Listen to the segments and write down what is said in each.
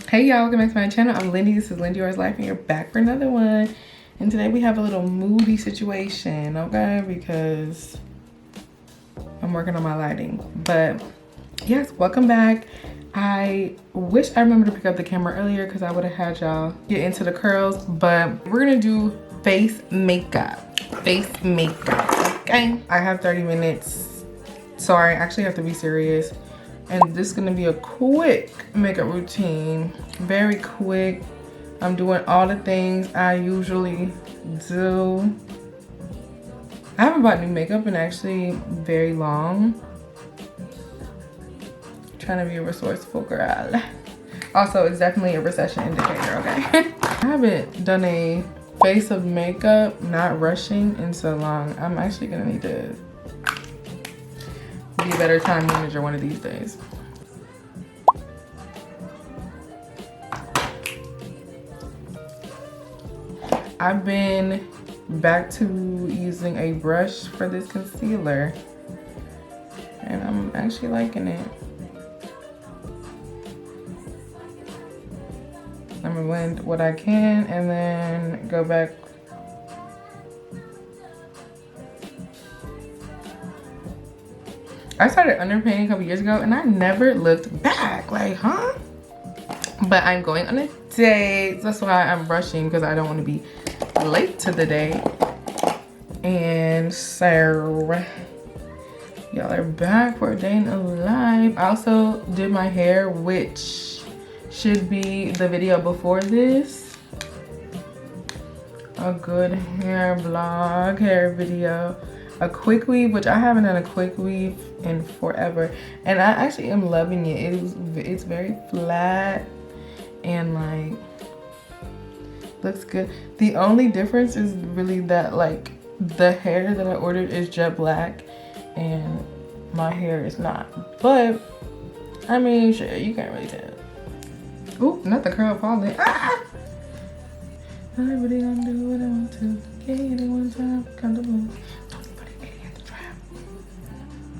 Hey y'all, welcome back to my channel. I'm Lindy, this is Lindiorslife, and you're back for another one. And today we have a little moody situation, okay? Because I'm working on my lighting. But yes, welcome back. I wish I remembered to pick up the camera earlier because I would have had y'all get into the curls. But we're gonna do face makeup. Face makeup, okay? I have 30 minutes. Sorry, I actually have to be serious. And this is gonna be a quick makeup routine, very quick. I'm doing all the things I usually do. I haven't bought new makeup in actually very long. Trying to be a resourceful girl. Also, it's definitely a recession indicator, okay? I haven't done a face of makeup, not rushing, in so long. I'm actually gonna need to be a better time manager one of these days. I've been back to using a brush for this concealer and I'm actually liking it. I'm gonna blend what I can and then go back. I started underpainting a couple years ago and I never looked back, like, huh? But I'm going on a date. That's why I'm rushing, because I don't want to be late to the date. And so, y'all are back for a day in the life. I also did my hair, which should be the video before this. A good hair vlog, hair video. A quick weave, which I haven't done a quick weave in forever, and I actually am loving it. It's very flat and like looks good. The only difference is really that like the hair that I ordered is jet black and my hair is not. But I mean, sure, you can't really tell. Ooh, not the curl falling. Ah! I really gonna do what I want to. Get it one time, comfortable.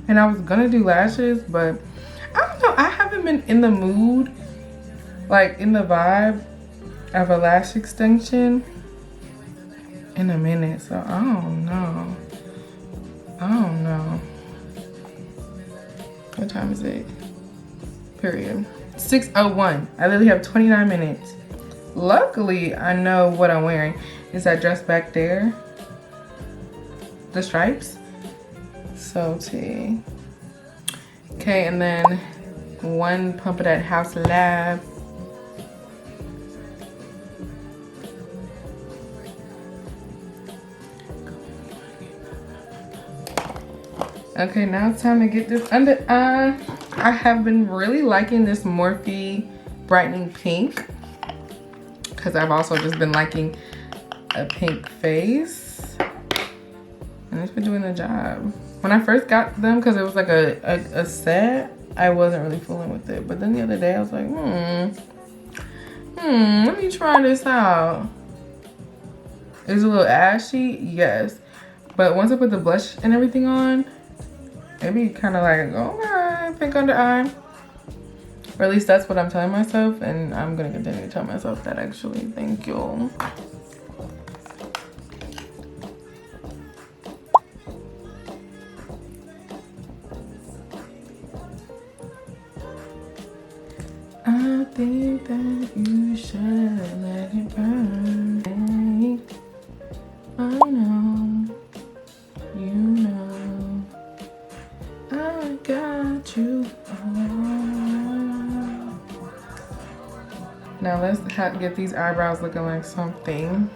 And I was gonna do lashes, but I don't know, I haven't been in the mood, like in the vibe of a lash extension in a minute. So I don't know. What time is it? Period. 6:01. I literally have 29 minutes. Luckily, I know what I'm wearing. Is that dress back there? The stripes? So tea. Okay, and then one pump of that House Lab. Okay, now it's time to get this under eye. I have been really liking this Morphe brightening pink because I've also just been liking a pink face, and it's been doing the job. When I first got them, because it was like a set, I wasn't really fooling with it. But then the other day I was like, let me try this out. It's a little ashy, yes. But once I put the blush and everything on, it'd be kind of like, okay, pink under eye. Or at least that's what I'm telling myself. And I'm going to continue to tell myself that actually. Thank you. I think that you should let it burn. Hey, I know, you know, I got you. Now let's get these eyebrows looking like something.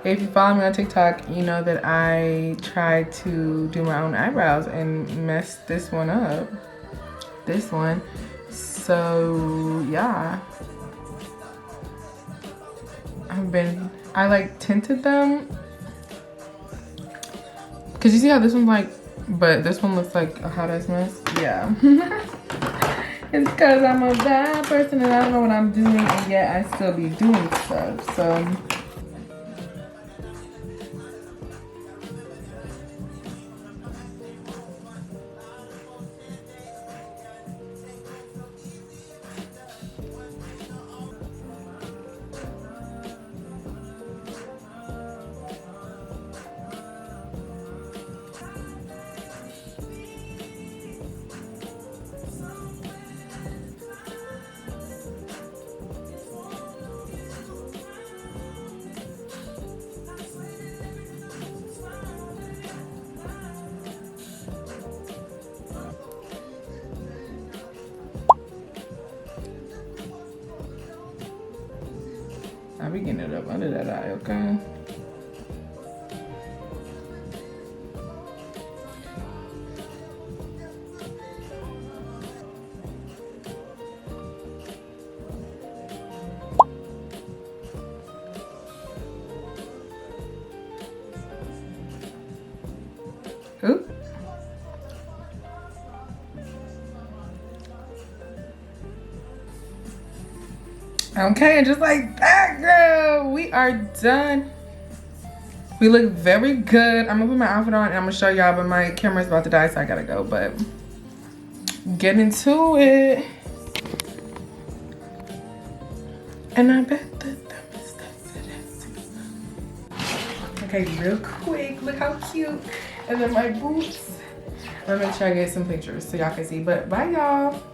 If you follow me on TikTok, you know that I tried to do my own eyebrows and messed this one up. This one. So yeah, I like tinted them because you see how this one's like, but this one looks like a hot ass mess. Yeah. It's because I'm a bad person and I don't know what I'm doing, and yet I still be doing stuff. So be getting it up under that eye, okay? Ooh. Okay, and just like that, girl, we are done. We look very good. I'm gonna put my outfit on and I'm gonna show y'all, but my camera's about to die, so I gotta go. But get into it. And I bet the okay, real quick, look how cute. And then my boots. I'm gonna make sure I get some pictures so y'all can see. But bye, y'all.